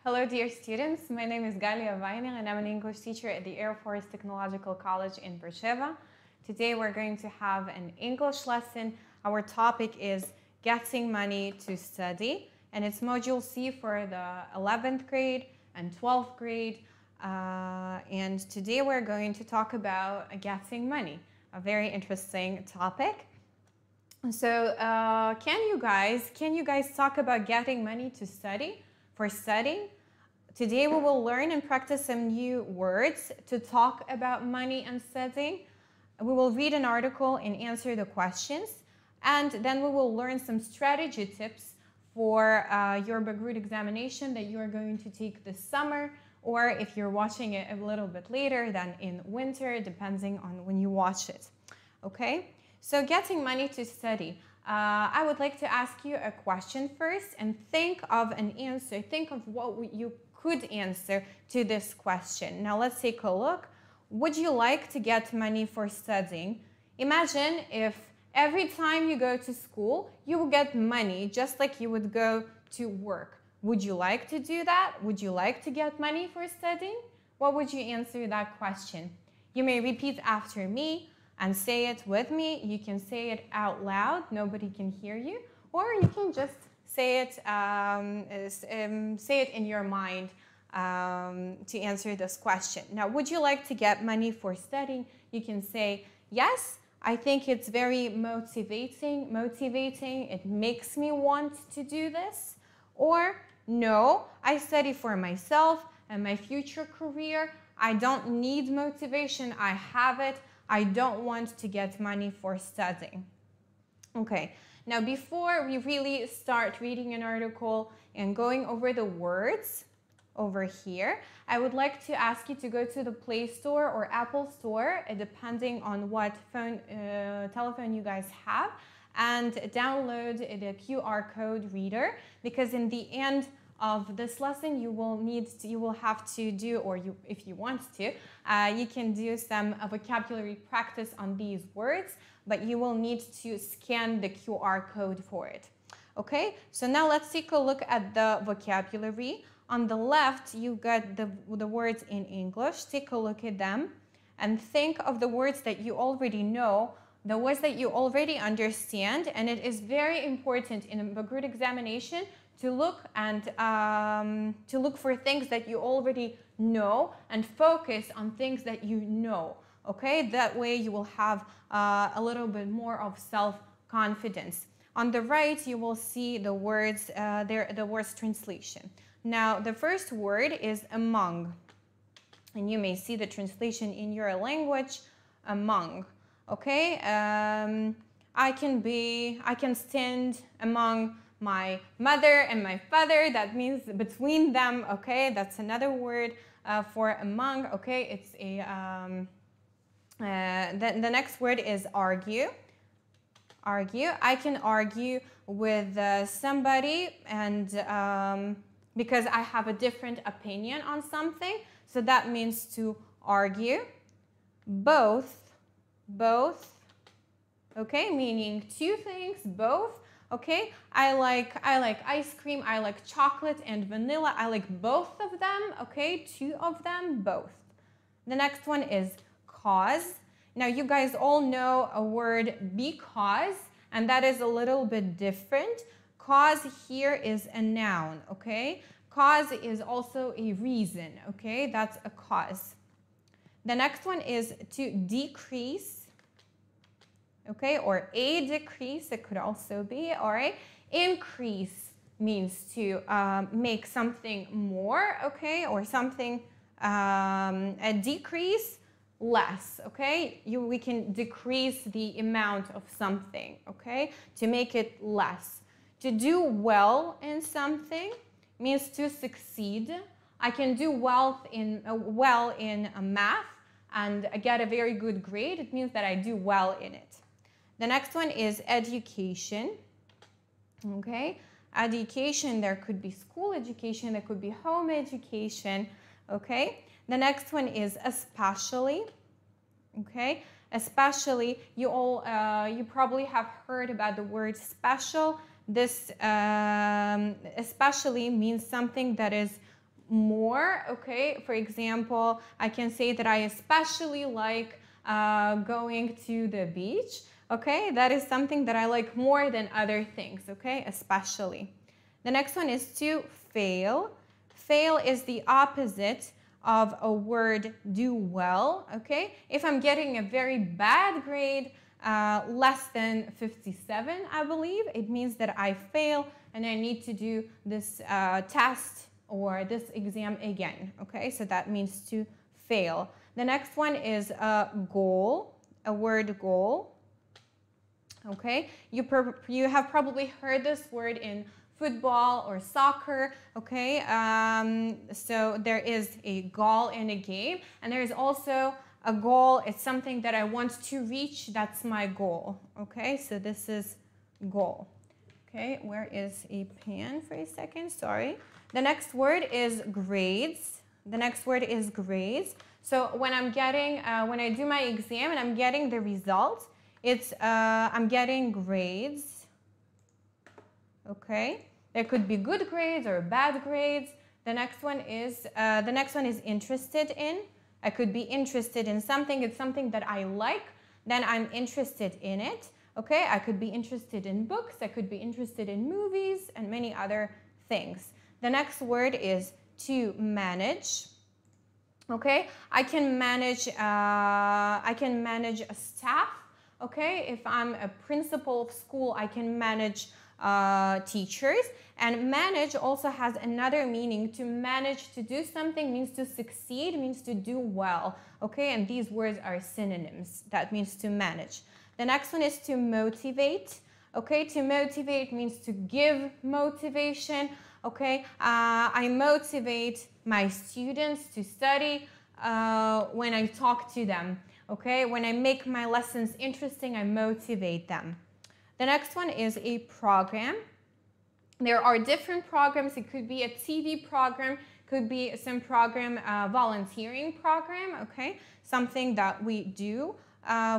Hello, dear students. My name is Galya Viner, and I'm an English teacher at the Air Force Technological College in Beersheba. Today, we're going to have an English lesson. Our topic is getting money to study, and it's Moudle C for the 11th grade and 12th grade. And today, we're going to talk about getting money, a very interesting topic. So, can you guys talk about getting money to study? For studying. Today we will learn and practice some new words to talk about money and studying. We will read an article and answer the questions, and then we will learn some strategy tips for your Bagrut examination that you are going to take this summer, or if you're watching it a little bit later than in winter, depending on when you watch it. Okay? So getting money to study. I would like to ask you a question first and think of an answer. Think of what you could answer to this question. Now let's take a look. Would you like to get money for studying? Imagine if every time you go to school, you will get money just like you would go to work. Would you like to do that? Would you like to get money for studying? What would you answer that question? You may repeat after me and say it with me. You can say it out loud, nobody can hear you, or you can just say it in your mind to answer this question. Now, would you like to get money for studying? You can say, yes, I think it's very motivating, it makes me want to do this. Or, no, I study for myself and my future career. I don't need motivation, I have it. I don't want to get money for studying. Okay, now before we really start reading an article and going over the words over here, I would like to ask you to go to the Play Store or Apple Store, depending on what telephone you guys have, and download the QR code reader, because in the end of this lesson, you will have to do, or if you want to, you can do some vocabulary practice on these words, but you will need to scan the QR code for it. Okay, so now let's take a look at the vocabulary. On the left, you got the words in English. Take a look at them and think of the words that you already know, the words that you already understand, and it is very important in a Bagrut examination to look for things that you already know and focus on things that you know. Okay, that way you will have a little bit more of self-confidence. On the right, you will see the words, the words translation. Now, the first word is among, and you may see the translation in your language, among. Okay, I can stand among my mother and my father. That means between them. Okay, that's another word for among. Okay, it's a the next word is argue. Argue. I can argue with somebody, and because I have a different opinion on something, so that means to argue. Both. Okay, meaning two things. Both. Okay, I like ice cream, I like chocolate and vanilla. I like both of them, okay, two of them, both. The next one is cause. Now, you guys all know a word because, and that is a little bit different. Cause here is a noun, okay? Cause is also a reason, okay? That's a cause. The next one is to decrease. Okay, or a decrease, it could also be, all right? Increase means to make something more, okay? Or something, a decrease, less, okay? We can decrease the amount of something, okay? To make it less. To do well in something means to succeed. I can do well in math and get a very good grade. It means that I do well in it. The next one is education, okay? Education, there could be school education, there could be home education, okay? The next one is especially, okay? Especially, you probably have heard about the word special. This especially means something that is more, okay? For example, I can say that I especially like going to the beach, okay? That is something that I like more than other things, okay? Especially. The next one is to fail. Fail is the opposite of a word do well, okay? If I'm getting a very bad grade, less than 57, I believe, it means that I fail and I need to do this test or this exam again, okay? So that means to fail. The next one is goal, a word goal, okay? You have probably heard this word in football or soccer, okay? So there is a goal in a game, and there is also a goal. It's something that I want to reach. That's my goal, okay? So this is goal, okay? Where is a pen for a second? Sorry. The next word is grades. The next word is grades. So when I'm getting, when I do my exam and I'm getting the results, it's I'm getting grades. Okay, there could be good grades or bad grades. The next one is interested in. I could be interested in something. It's something that I like. Then I'm interested in it. Okay, I could be interested in books. I could be interested in movies and many other things. The next word is to manage. Okay, I can manage a staff. Okay, if I'm a principal of school, I can manage teachers. And manage also has another meaning. To manage to do something means to succeed, means to do well. Okay, and these words are synonyms. That means to manage. The next one is to motivate. Okay, to motivate means to give motivation. Okay, I motivate my students to study when I talk to them. Okay, when I make my lessons interesting, I motivate them. The next one is a program. There are different programs. It could be a TV program, could be some program, volunteering program, okay? Something that we do.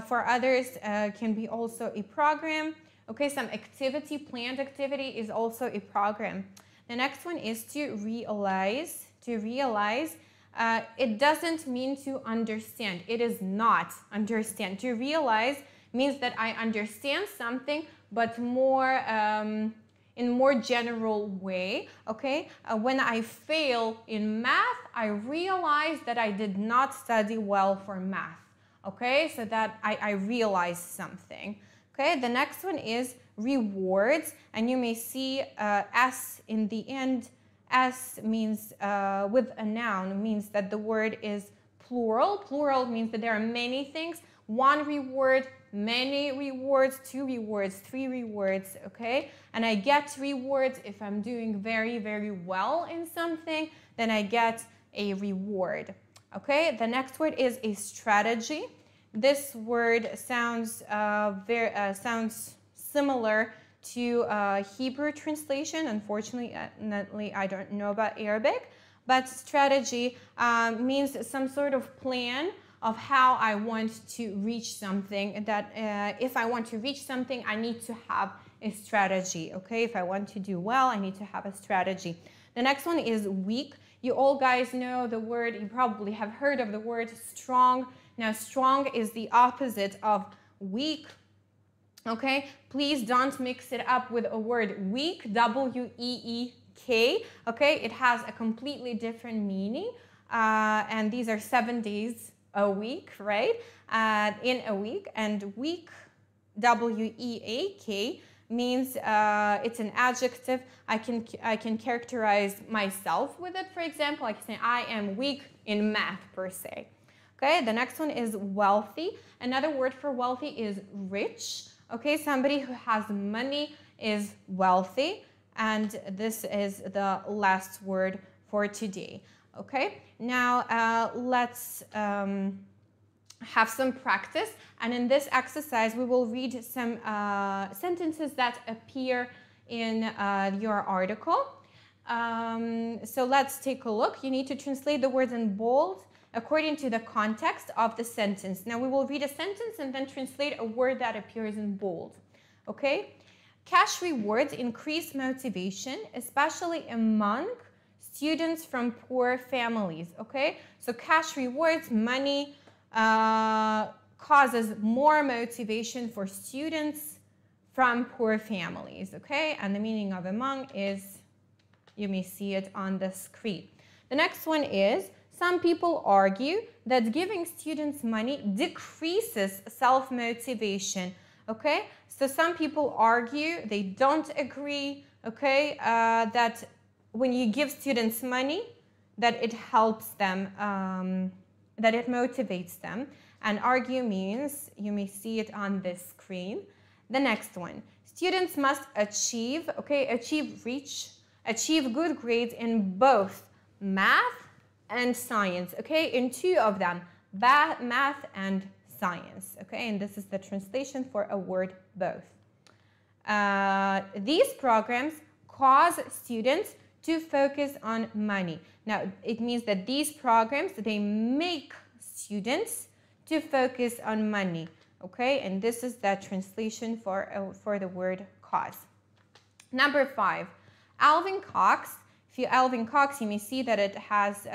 For others, can be also a program. Okay, some activity, planned activity is also a program. The next one is to realize. To realize. It doesn't mean to understand. It is not understand. To realize means that I understand something, but more in more general way. Okay. When I fail in math, I realize that I did not study well for math. Okay, so that I realized something. Okay. The next one is rewards, and you may see S in the end. S means, with a noun, means that the word is plural. Plural means that there are many things. One reward, many rewards, two rewards, three rewards, okay? And I get rewards if I'm doing very, very well in something, then I get a reward, okay? The next word is a strategy. This word sounds, sounds similar to Hebrew translation. Unfortunately, I don't know about Arabic, but strategy means some sort of plan of how I want to reach something. That if I want to reach something, I need to have a strategy, okay? If I want to do well, I need to have a strategy. The next one is weak. You all guys know the word, you probably have heard of the word strong. Now, strong is the opposite of weak. Okay, please don't mix it up with a word week, W-E-E-K. Okay, it has a completely different meaning. And these are 7 days a week, right? In a week. And week, W-E-A-K, means it's an adjective. I can characterize myself with it. For example, I can say I am weak in math per se. Okay, the next one is wealthy. Another word for wealthy is rich. Okay, somebody who has money is wealthy, and this is the last word for today. Okay, now let's have some practice, and in this exercise we will read some sentences that appear in your article. So let's take a look. You need to translate the words in bold according to the context of the sentence. Now we will read a sentence and then translate a word that appears in bold. Okay? Cash rewards increase motivation, especially among students from poor families, okay? So cash rewards, money, causes more motivation for students from poor families, okay? And the meaning of among is, you may see it on the screen. The next one is, some people argue that giving students money decreases self-motivation, okay? So some people argue, they don't agree, okay, that when you give students money, that it helps them, that it motivates them. And argue means, you may see it on this screen. The next one, students must achieve, okay, achieve good grades in both math and science, okay, in two of them, math and science, okay, and this is the translation for a word both. These programs cause students to focus on money. Now, it means that these programs, they make students to focus on money, okay, and this is the translation for the word cause. Number 5, Alvin Cox. If you Alvin Cox, you may see that it has,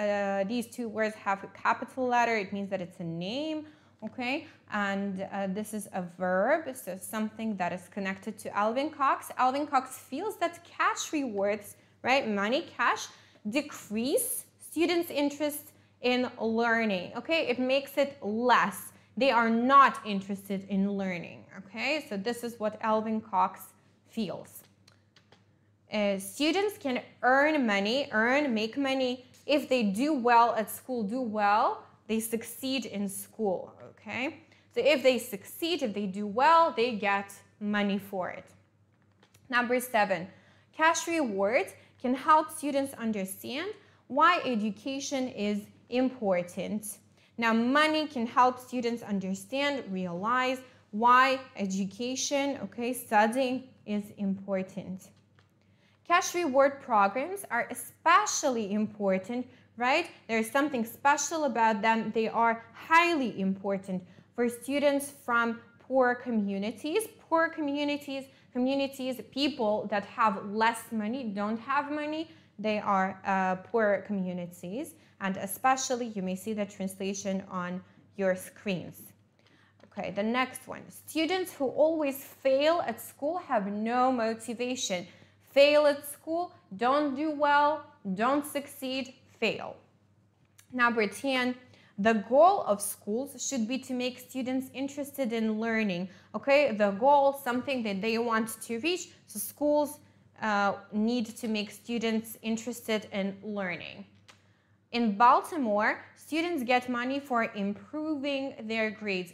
these two words have a capital letter. It means that it's a name, okay? And this is a verb, so something that is connected to Alvin Cox. Alvin Cox feels that cash rewards, right, money, cash, decrease students' interest in learning, okay? It makes it less. They are not interested in learning, okay? So this is what Alvin Cox feels. Students can earn money, make money if they do well at school, they succeed in school, okay? So if they succeed, if they do well, they get money for it. Number 7, cash rewards can help students understand why education is important. Now, money can help students understand, realize why education, okay, studying is important. Cash reward programs are especially important, right? There's something special about them. They are highly important for students from poor communities. Poor communities, people that have less money, don't have money, they are poor communities. And especially, you may see the translation on your screens. Okay, the next one. Students who always fail at school have no motivation. Fail at school, don't do well, don't succeed, fail. Number 10, the goal of schools should be to make students interested in learning. Okay, the goal, something that they want to reach, so schools need to make students interested in learning. In Baltimore, students get money for improving their grades,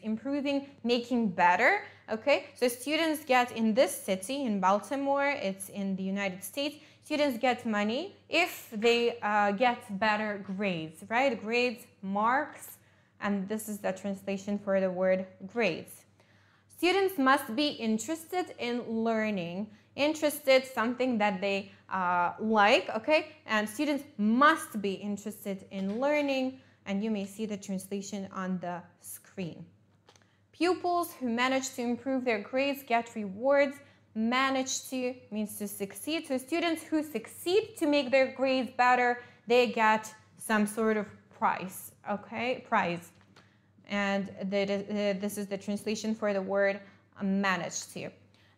making better, okay? So students get, in this city, in Baltimore, it's in the United States, students get money if they get better grades, right? Grades, marks, and this is the translation for the word grades. Students must be interested in learning. Interested, something that they like, okay? And students must be interested in learning, and you may see the translation on the screen. Pupils who manage to improve their grades get rewards. Manage to means to succeed. So students who succeed to make their grades better, they get some sort of prize, okay? Prize. And this is the translation for the word manage to.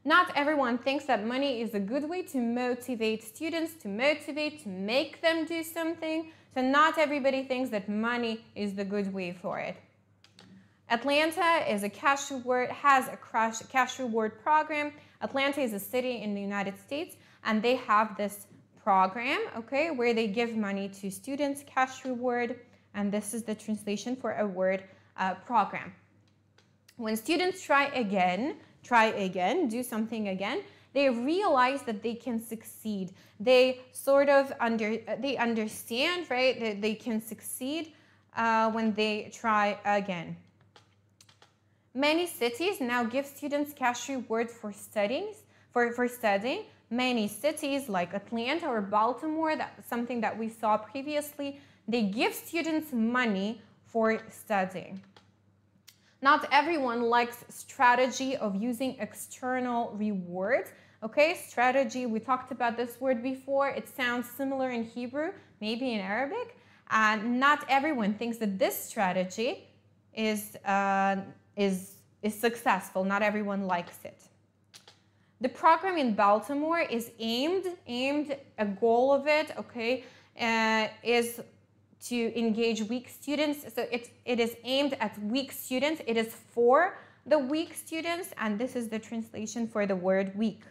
Not everyone thinks that money is a good way to motivate students, to make them do something. So not everybody thinks that money is the good way for it. Atlanta is a cash reward program. Atlanta is a city in the United States, and they have this program, okay, where they give money to students, cash reward, and this is the translation for a word program. When students try again, do something again, they realize that they can succeed. They sort of understand, right, that they can succeed when they try again. Many cities now give students cash rewards for studying. Many cities like Atlanta or Baltimore, that's something that we saw previously, they give students money for studying. Not everyone likes strategy of using external rewards, Okay, strategy, we talked about this word before. It sounds similar in Hebrew, maybe in Arabic. Not everyone thinks that this strategy is successful. Not everyone likes it. The program in Baltimore is aimed, a goal of it, okay, is to engage weak students. So it is aimed at weak students. It is for the weak students, and this is the translation for the word weak.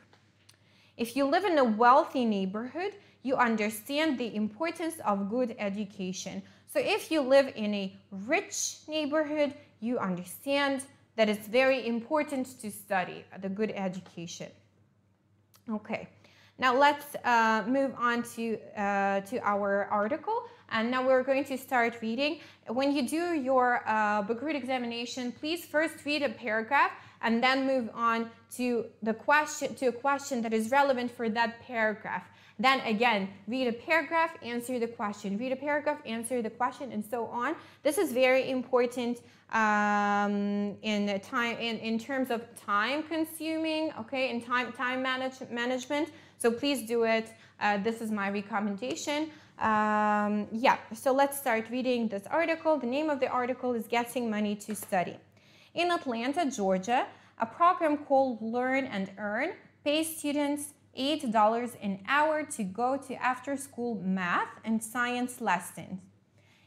If you live in a wealthy neighborhood, you understand the importance of good education. So if you live in a rich neighborhood, you understand that it's very important to study the good education. Okay, now let's move on to our article. And now we're going to start reading. When you do your book read examination, please first read a paragraph and then move on to a question that is relevant for that paragraph. Then again, read a paragraph, answer the question. Read a paragraph, answer the question, and so on. This is very important in terms of time consuming, okay, in time management. So please do it. This is my recommendation. Yeah, so let's start reading this article. The name of the article is Getting Money to Study. In Atlanta, Georgia, a program called Learn and Earn pays students $8 an hour to go to after-school math and science lessons.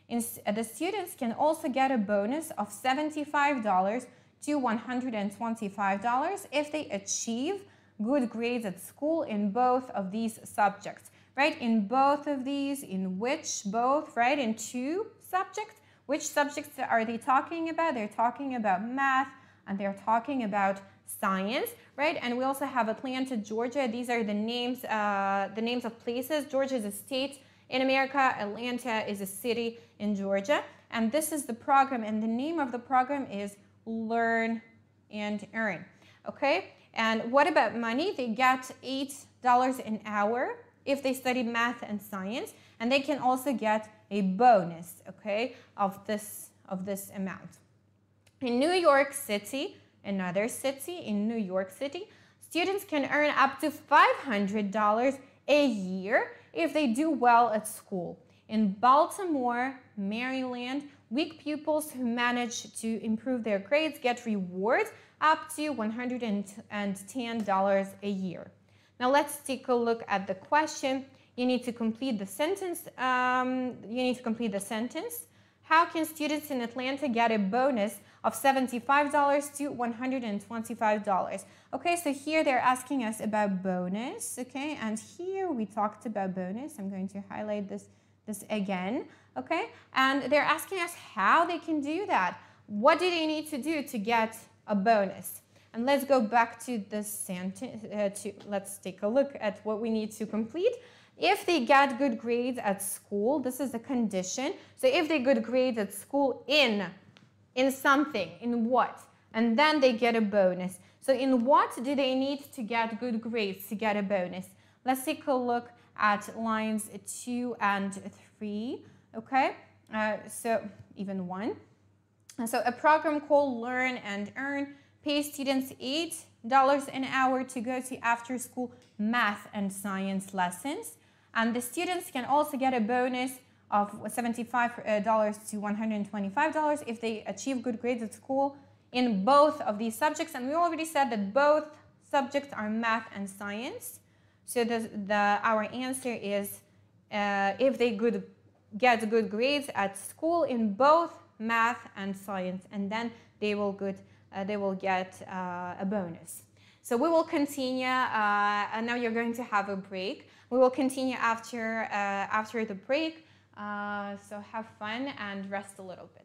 The students can also get a bonus of $75 to $125 if they achieve good grades at school in both of these subjects. Right, in both of these, in which, both, right, in two subjects. Which subjects are they talking about? They're talking about math and they're talking about science, right? And we also have Atlanta, Georgia. These are the names of places. Georgia is a state in America. Atlanta is a city in Georgia. And this is the program, and the name of the program is Learn and Earn, okay? And what about money? They get $8 an hour if they study math and science, and they can also get a bonus, okay, of this amount. In New York City, another city in New York City, students can earn up to $500 a year if they do well at school. In Baltimore, Maryland, weak pupils who manage to improve their grades get rewards up to $110 a year. Now let's take a look at the question. You need to complete the sentence. How can students in Atlanta get a bonus of $75 to $125? Okay, so here they're asking us about bonus. Okay, and here we talked about bonus. I'm going to highlight this again. Okay, and they're asking us how they can do that. What do they need to do to get a bonus? And let's go back to this sentence. Let's take a look at what we need to complete. If they get good grades at school, this is a condition. So if they get good grades at school in something, in what? And then they get a bonus. So in what do they need to get good grades to get a bonus? Let's take a look at lines 2 and 3. Okay, so even 1. And so a program called Learn and Earn pays students $8 an hour to go to after-school math and science lessons. And the students can also get a bonus of $75 to $125 if they achieve good grades at school in both of these subjects. And we already said that both subjects are math and science. So our answer is if they get good grades at school in both math and science, and then they will get a bonus. So we will continue, and now you're going to have a break. We will continue after the break, so have fun and rest a little bit.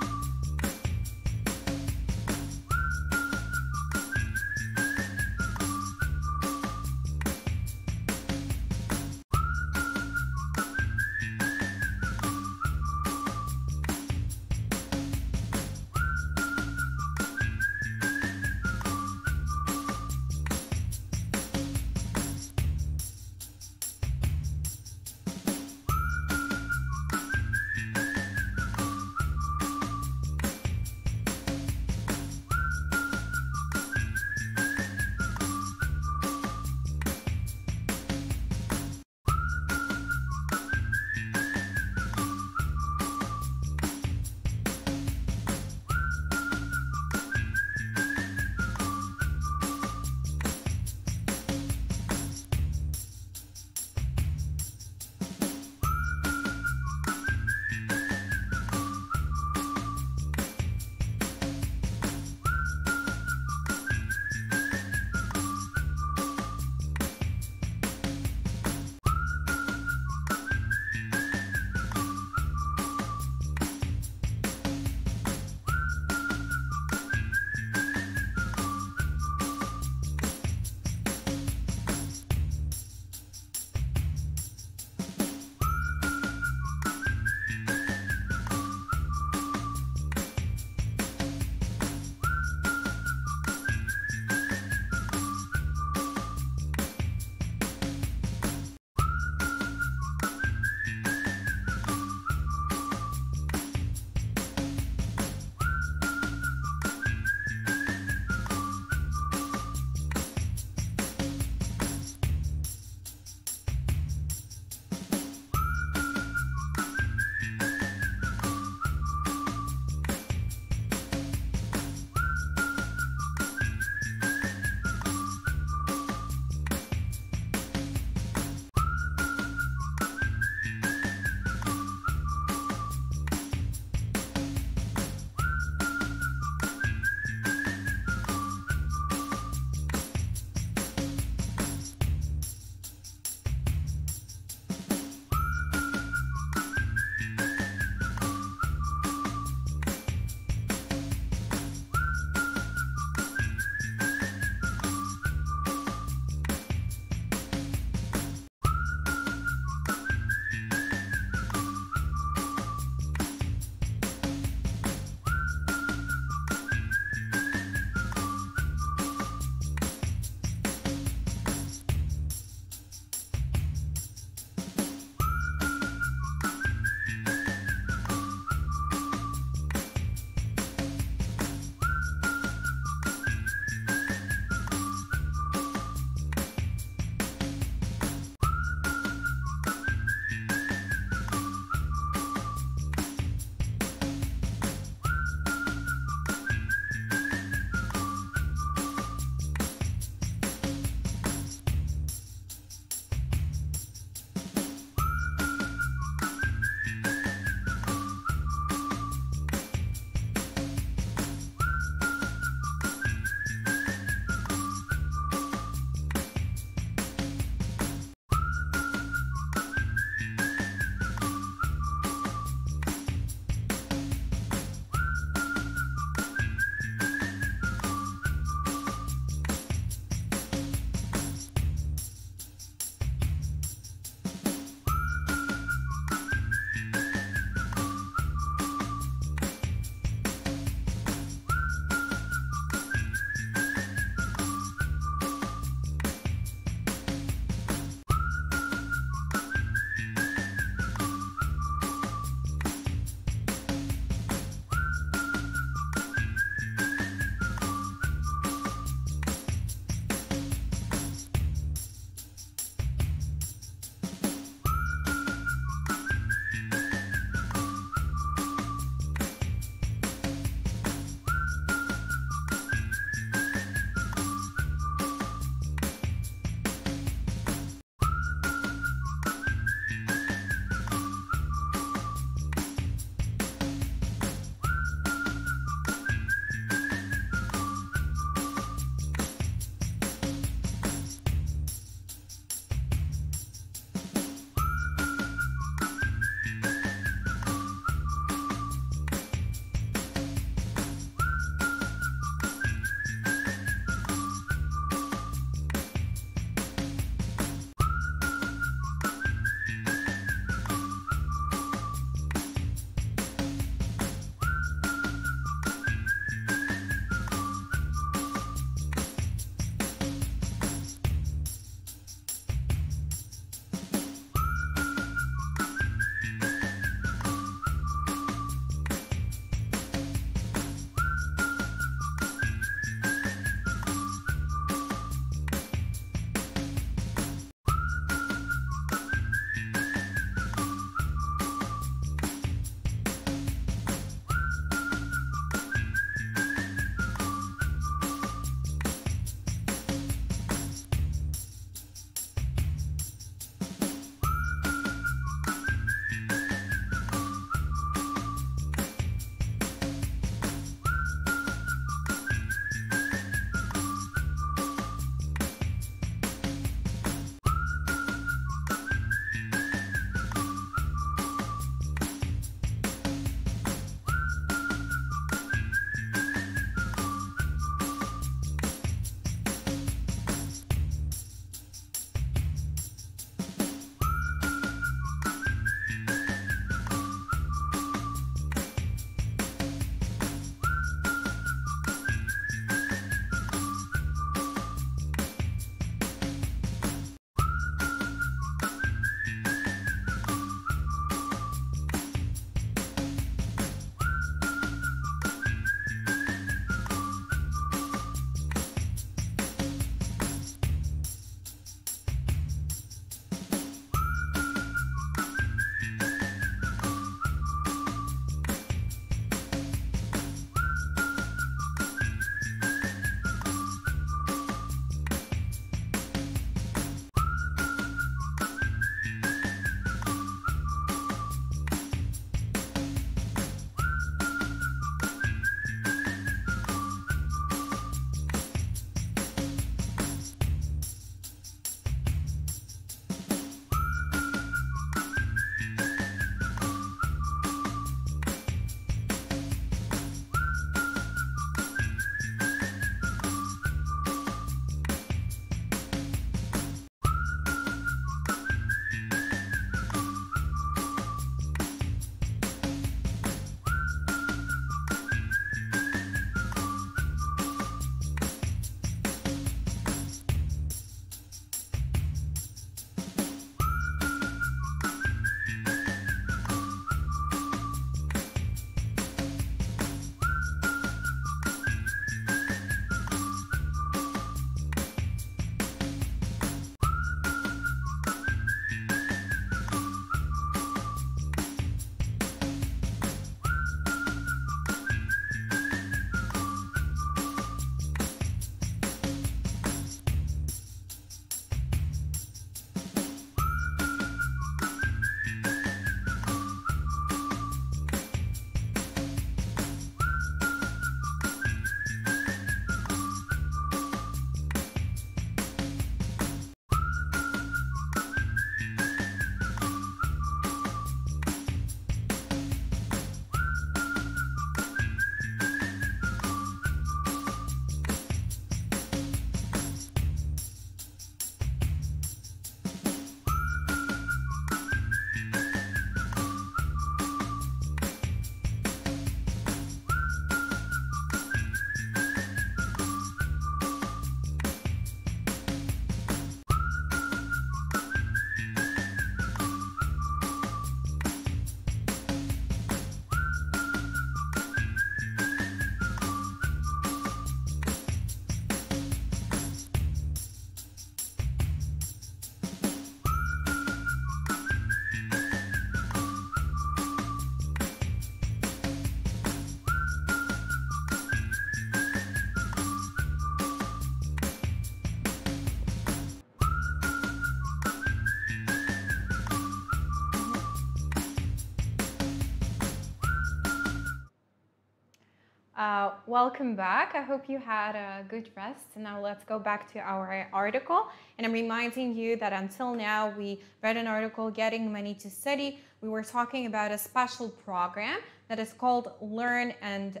Welcome back. I hope you had a good rest. Now let's go back to our article. And I'm reminding you that until now we read an article, Getting Money to Study. We were talking about a special program that is called Learn and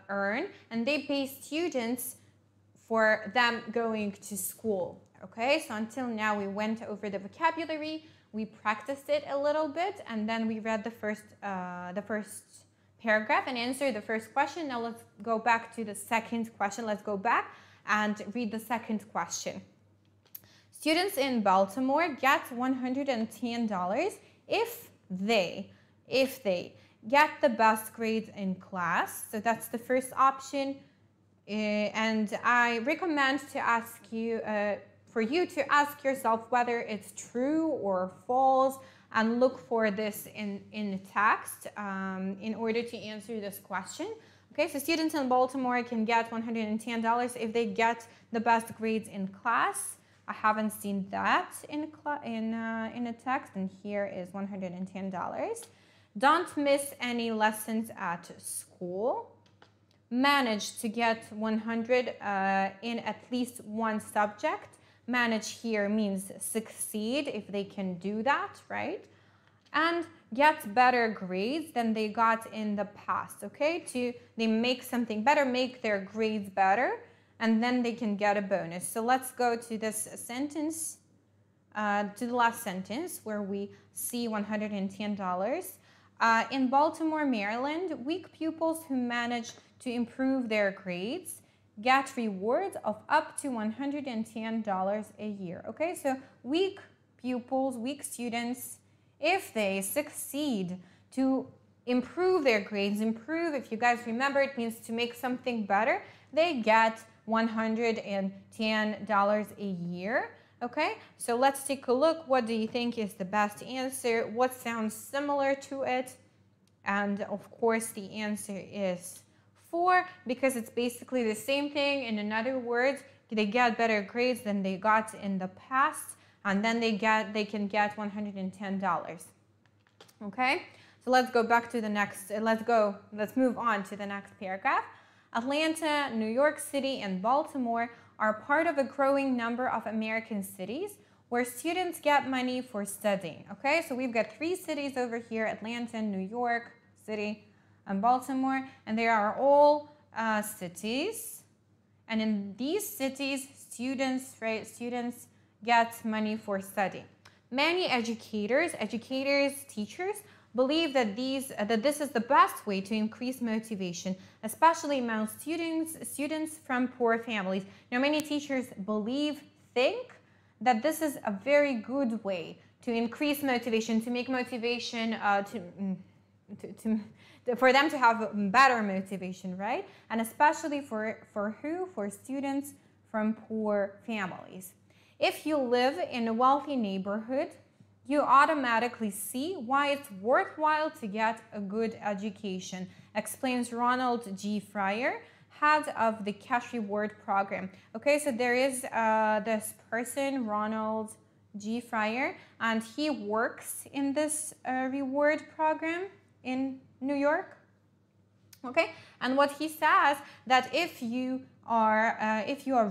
Earn. And they pay students for them going to school. Okay, so until now we went over the vocabulary, we practiced it a little bit, and then we read the first paragraph and answered the first question. Now let's go back to the second question. Let's go back and read the second question. Students in Baltimore get $110 if they get the best grades in class. So that's the first option. And I recommend to ask you, for you to ask yourself whether it's true or false, and look for this in the text in order to answer this question. Okay, so students in Baltimore can get $110 if they get the best grades in class. I haven't seen that in a text, and here is $110. Don't miss any lessons at school. Manage to get 100 in at least one subject. Manage here means succeed if they can do that, right? And get better grades than they got in the past, okay? They make something better, make their grades better, and then they can get a bonus. So let's go to this sentence, to the last sentence where we see $110. In Baltimore, Maryland, weak pupils who manage to improve their grades get rewards of up to $110 a year. Okay, so weak pupils, weak students, if they succeed to improve their grades, if you guys remember, it means to make something better, they get $110 a year. Okay, so let's take a look. What do you think is the best answer? What sounds similar to it? And of course, the answer is 4, because it's basically the same thing. In other words, they get better grades than they got in the past, and then they can get $110. Okay, so let's go back to the next. Let's move on to the next paragraph. Atlanta, New York City, and Baltimore are part of a growing number of American cities where students get money for studying. Okay, so we've got 3 cities over here: Atlanta, New York City, and Baltimore, and they are all cities. And in these cities, students get money for study. Many educators, teachers, believe that this is the best way to increase motivation, especially among students from poor families. Now, many teachers think that this is a very good way to increase motivation, to make motivation, for them to have better motivation, right? And especially for students from poor families. If you live in a wealthy neighborhood, you automatically see why it's worthwhile to get a good education, explains Ronald G. Fryer, head of the Cash Reward Program. Okay, so there is this person, Ronald G. Fryer, and he works in this reward program in New York. Okay, and what he says, that if you are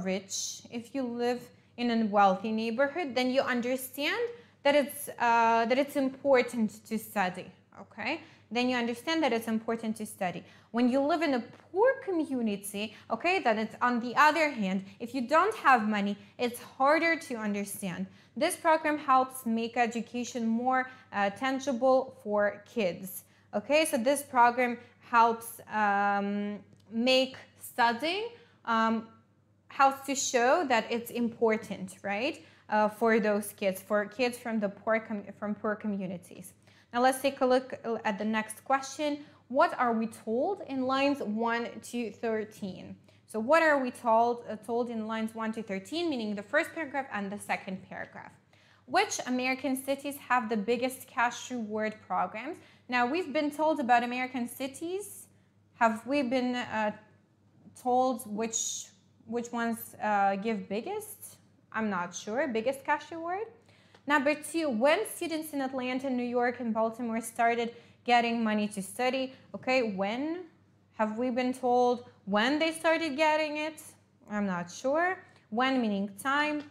rich, if you live in a wealthy neighborhood, then you understand that it's important to study. Okay, then you understand that it's important to study. When you live in a poor community, okay, then it's, on the other hand, if you don't have money, it's harder to understand. This program helps make education more tangible for kids. Okay, so this program helps make studying, helps to show that it's important, right, for those kids, from poor communities. Now let's take a look at the next question. What are we told in lines 1 to 13? So what are we told in lines 1 to 13, meaning the first paragraph and the second paragraph? Which American cities have the biggest cash reward programs? Now, we've been told about American cities. Have we been told which ones give biggest? I'm not sure. Biggest cash reward? Number 2, when students in Atlanta, New York, and Baltimore started getting money to study, okay, when Have we been told when they started getting it? I'm not sure. When meaning time.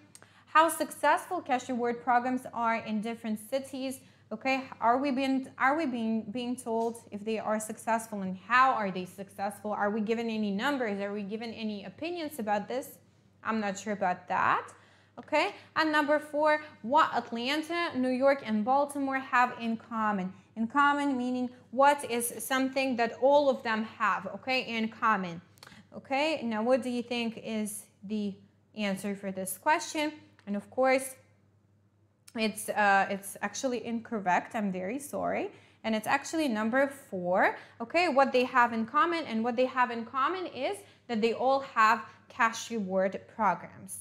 How successful cash reward programs are in different cities. Okay, are we being told if they are successful, and how are they successful? Are we given any numbers? Are we given any opinions about this? I'm not sure about that. Okay, and number 4, what Atlanta, New York, and Baltimore have in common. In common meaning what is something that all of them have, okay, in common. Okay, now what do you think is the answer for this question? And of course, it's actually incorrect. I'm very sorry. And it's actually number 4. Okay, what they have in common, and what they have in common is that they all have cash reward programs.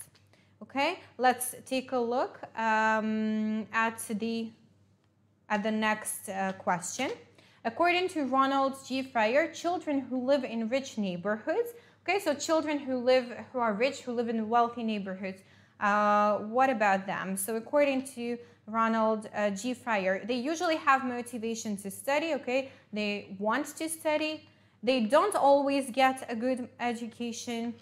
Okay, let's take a look at the next question. According to Ronald G. Fryer, children who live in rich neighborhoods. Okay, so children who are rich, who live in wealthy neighborhoods. What about them? So according to Ronald G. Fryer, they usually have motivation to study, okay? They want to study. They don't always get a good education.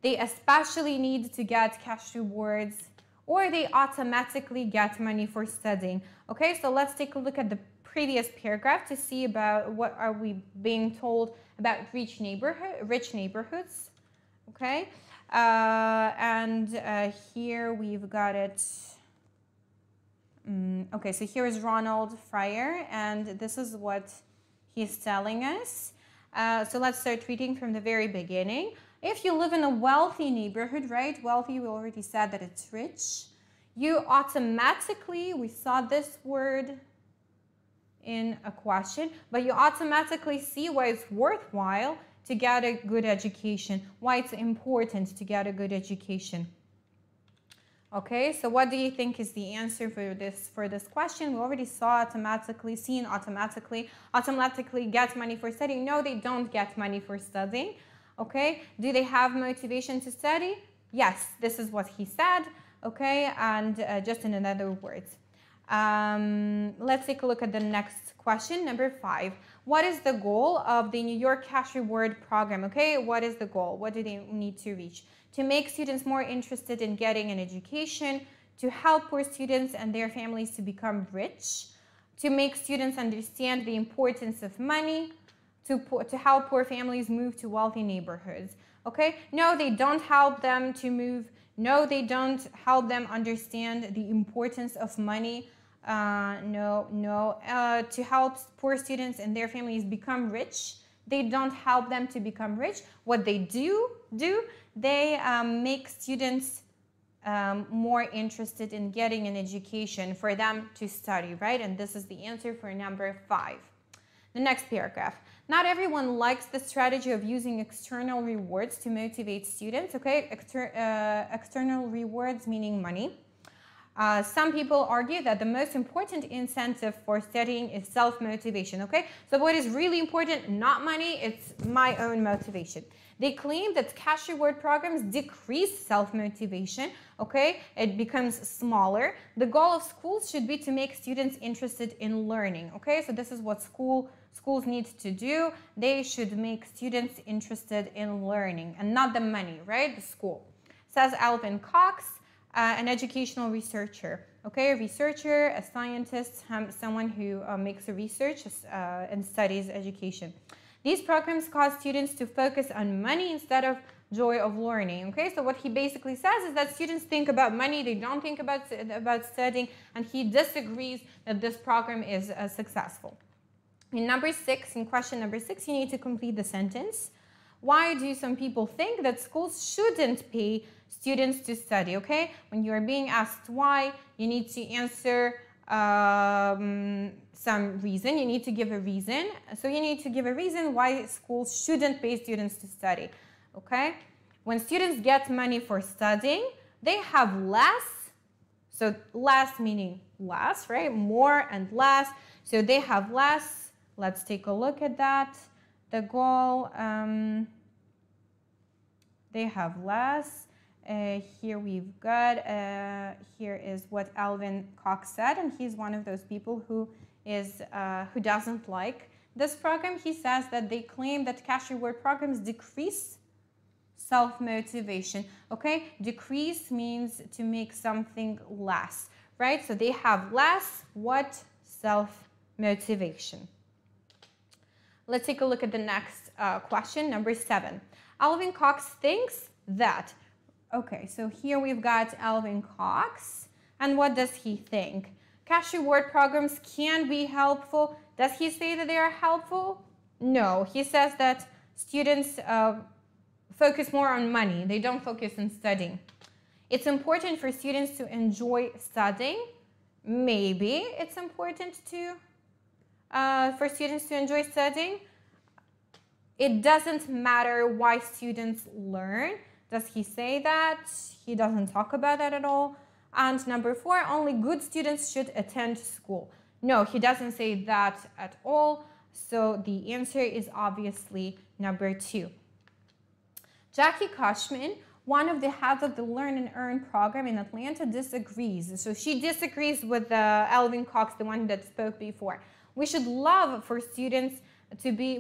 They especially need to get cash rewards, or they automatically get money for studying. Okay, so let's take a look at the previous paragraph to see about what are we being told about rich neighborhoods. Okay. Here we've got it. Okay, so here is Ronald Fryer, and this is what he's telling us. So let's start reading from the very beginning. If you live in a wealthy neighborhood, right? Wealthy, we already said that it's rich. You automatically, we saw this word in a question, but you automatically see why it's worthwhile to get a good education, why it's important to get a good education. Okay, so what do you think is the answer for this question? We already saw automatically get money for studying. No, they don't get money for studying. Okay, do they have motivation to study? Yes, this is what he said. Okay, and just in other words. Let's take a look at the next question, number 5. What is the goal of the New York Cash Reward Program? Okay, what is the goal? What do they need to reach? To make students more interested in getting an education, to help poor students and their families to become rich, to make students understand the importance of money, to help poor families move to wealthy neighborhoods. Okay, no, they don't help them to move. No, they don't help them understand the importance of money. To help poor students and their families become rich. They don't help them to become rich. What they do, they make students more interested in getting an education for them to study, right? And this is the answer for number 5. The next paragraph. Not everyone likes the strategy of using external rewards to motivate students, okay? External rewards meaning money. Some people argue that the most important incentive for studying is self-motivation, okay? So what is really important, not money, it's my own motivation. They claim that cash reward programs decrease self-motivation, okay? It becomes smaller. The goal of schools should be to make students interested in learning, okay? So this is what schools need to do. They should make students interested in learning and not the money, right? The school. Says Alvin Cox, an educational researcher, okay? A researcher, a scientist, someone who makes a research and studies education. These programs cause students to focus on money instead of joy of learning, okay? So what he basically says is that students think about money, they don't think about studying, and he disagrees that this program is successful. In question number 6, you need to complete the sentence. Why do some people think that schools shouldn't pay students to study, okay? When you are being asked why, you need to answer some reason. You need to give a reason. So you need to give a reason why schools shouldn't pay students to study, okay? When students get money for studying, they have less. So less meaning less, right? More and less. So they have less. Let's take a look at that. The goal, they have less. Here we've got, here is what Alvin Cox said, and he's one of those people who doesn't like This program, he says that they claim that cash reward programs decrease self-motivation, okay? Decrease means to make something less, right? So they have less what? Self-motivation. Let's take a look at the next question, number 7. Alvin Cox thinks that, okay, so here we've got Alvin Cox, and what does he think? Cash reward programs can be helpful. Does he say that they are helpful? No, he says that students focus more on money. They don't focus on studying. It's important for students to enjoy studying. Maybe it's important for students to enjoy studying. It doesn't matter why students learn. Does he say that? He doesn't talk about that at all. And number 4, only good students should attend school. No, he doesn't say that at all. So the answer is obviously number 2. Jackie Cushman, one of the heads of the Learn and Earn program in Atlanta, disagrees. So she disagrees with Alvin Cox, the one that spoke before. We would love for students to be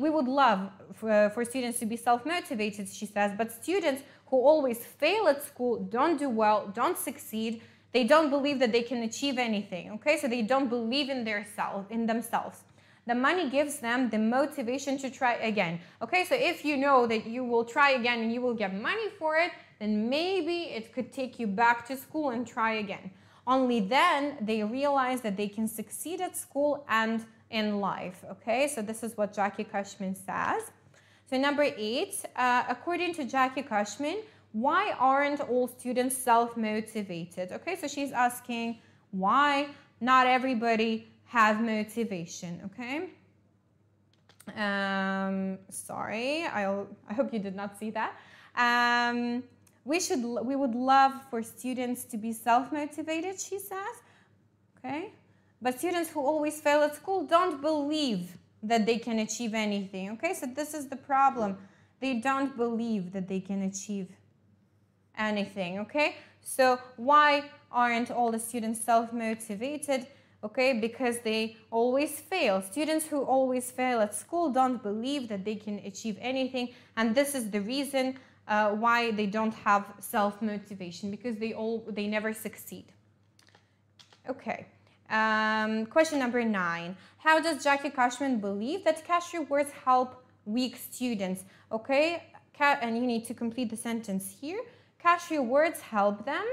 self-motivated, she says, but students who always fail at school, don't do well, don't succeed, they don't believe that they can achieve anything, okay? So they don't believe in themselves. The money gives them the motivation to try again, okay? So if you know that you will try again and you will get money for it, then maybe it could take you back to school and try again. Only then they realize that they can succeed at school and in life, okay? So this is what Jackie Cushman says. So number 8, according to Jackie Cushman, why aren't all students self-motivated? Okay, so she's asking why not everybody have motivation, okay? Sorry, I hope you did not see that. We would love for students to be self-motivated, she says, okay? But students who always fail at school don't believe that they can achieve anything, okay? So this is the problem. They don't believe that they can achieve anything, okay? So why aren't all the students self-motivated? Okay, because they always fail. Students who always fail at school don't believe that they can achieve anything, and this is the reason why they don't have self-motivation, because they never succeed. Okay, question number 9. How does Jackie Cushman believe that cash rewards help weak students? Okay, and you need to complete the sentence here. Cash rewards help them.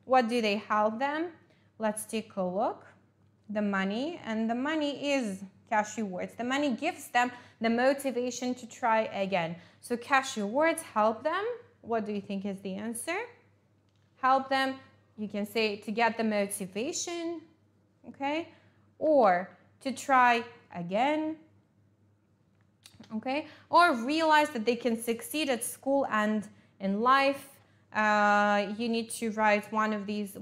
What do they help them? Let's take a look. The money, and the money is cash rewards. The money gives them the motivation to try again. So cash rewards help them. What do you think is the answer? Help them, you can say, to get the motivation, okay? Or to try again, okay? Or realize that they can succeed at school and in life. You need to write one of these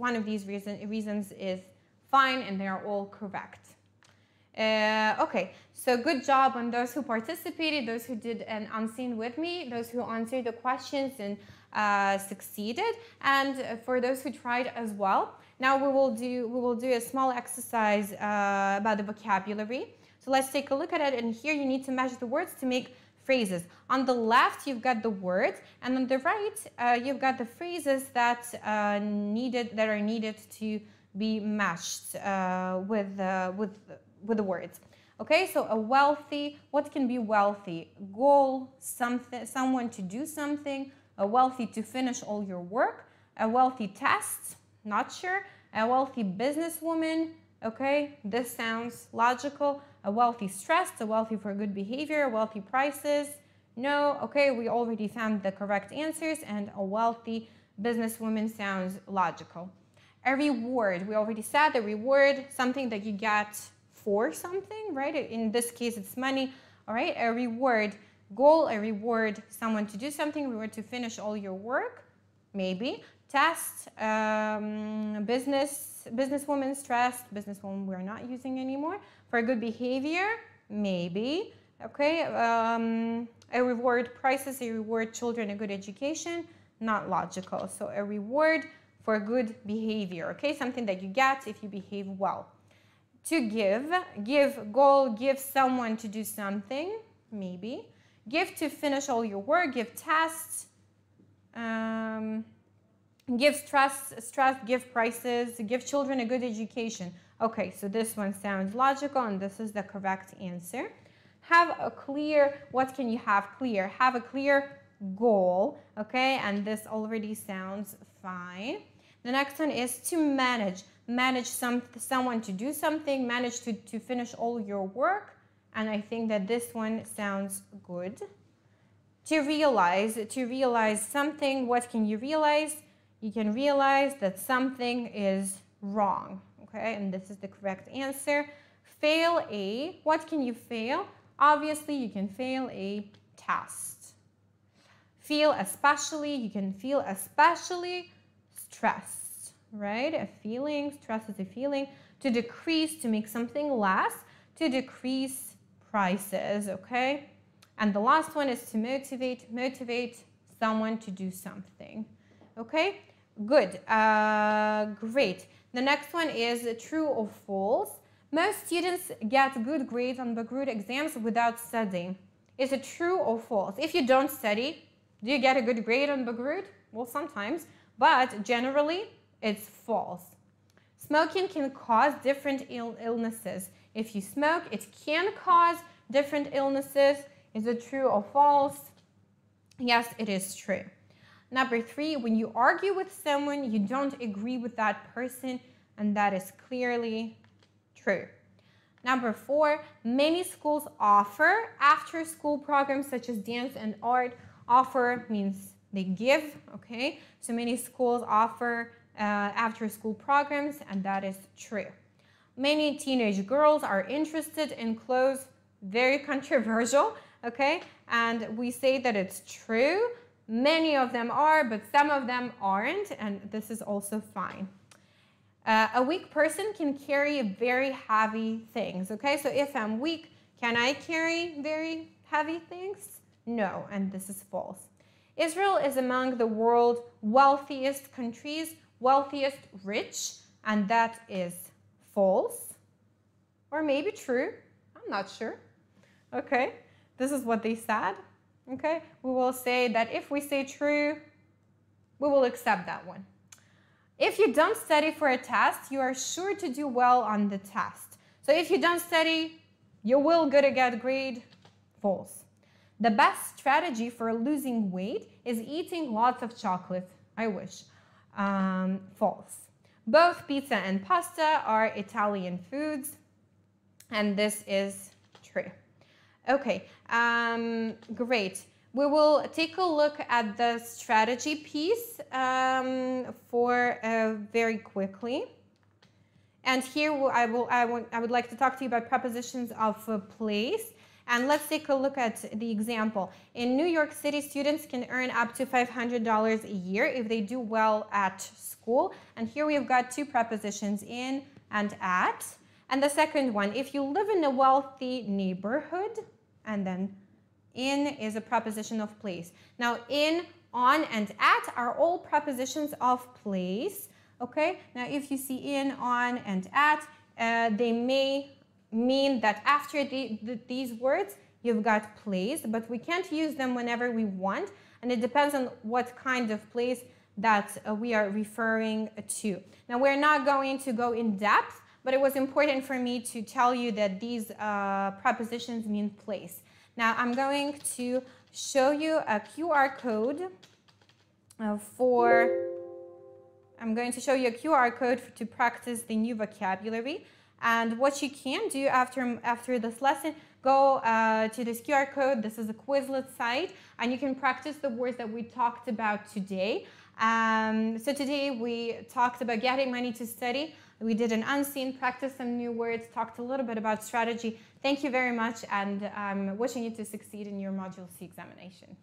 reasons is fine, and they are all correct. Okay, so good job on those who participated, those who did an unseen with me, those who answered the questions and succeeded, and for those who tried as well. Now we will do a small exercise about the vocabulary. So let's take a look at it, and here you need to match the words to make phrases. On the left, you've got the words, and on the right, you've got the phrases that are needed to be matched with the words. Okay, so a wealthy, what can be wealthy? Goal, something, someone to do something. A wealthy to finish all your work. A wealthy test, not sure. A wealthy businesswoman. Okay, this sounds logical. A wealthy stressed, a wealthy for good behavior, wealthy prices. No, okay, we already found the correct answers, and a wealthy businesswoman sounds logical. A reward, we already said the reward, something that you get for something, right? In this case, it's money, all right? A reward, goal, a reward, someone to do something, a reward to finish all your work, maybe. Test, businesswoman stressed, businesswoman we're not using anymore. For good behavior, maybe, okay? A reward, prices, a reward, children, a good education, not logical. So a reward for good behavior, okay? Something that you get if you behave well. To give goal, give someone to do something, maybe. Give to finish all your work, give tests, give stress, give prices, give children a good education. Okay, so this one sounds logical and this is the correct answer. Have a clear, what can you have clear? Have a clear goal, okay, and this already sounds fine. The next one is to manage. Manage someone to do something, manage to finish all your work, and I think that this one sounds good. To realize something, what can you realize? You can realize that something is wrong, okay, and this is the correct answer. Fail a, what can you fail? Obviously, you can fail a test. Feel especially, you can feel especially stressed, right? A feeling, stress is a feeling. To decrease, to make something less, to decrease prices, okay? And the last one is to motivate someone to do something, okay? Good, great. The next one is true or false. Most students get good grades on Bagrut exams without studying. Is it true or false? If you don't study, do you get a good grade on Bagrut? Well, sometimes, but generally, it's false. Smoking can cause different illnesses. If you smoke, it can cause different illnesses. Is it true or false? Yes, it is true. Number 3, when you argue with someone, you don't agree with that person, and that is clearly true. Number 4, many schools offer after-school programs such as dance and art. Offer means they give, okay? So many schools offer after-school programs, and that is true. Many teenage girls are interested in clothes. Very controversial, okay? And we say that it's true. Many of them are, but some of them aren't, and this is also fine. A weak person can carry very heavy things, okay? So if I'm weak, can I carry very heavy things? No, and this is false. Israel is among the world's wealthiest countries, wealthiest rich, and that is false. Or maybe true, I'm not sure. Okay, this is what they said. Okay, we will say that if we say true, we will accept that one. If you don't study for a test, you are sure to do well on the test. So if you don't study, you will get a good grade. False. The best strategy for losing weight is eating lots of chocolate. I wish. False. Both pizza and pasta are Italian foods, and this is true. Okay, great. We will take a look at the strategy piece very quickly. And here I would like to talk to you about prepositions of place. And let's take a look at the example. In New York City, students can earn up to $500 a year if they do well at school. And here we've got 2 prepositions, in and at. And the second one, if you live in a wealthy neighborhood, and then in is a preposition of place. Now, in, on, and at are all prepositions of place. Okay, now if you see in, on, and at, they may mean that after these words, you've got place, but we can't use them whenever we want, and it depends on what kind of place that we are referring to. Now, we're not going to go in depth, but it was important for me to tell you that these prepositions mean place. Now, I'm going to show you a QR code to practice the new vocabulary. And what you can do after this lesson, go to this QR code. This is a Quizlet site, and you can practice the words that we talked about today. So today we talked about getting money to study. We did an unseen, practice some new words, talked a little bit about strategy. Thank you very much, and I'm wishing you to succeed in your Module C examination.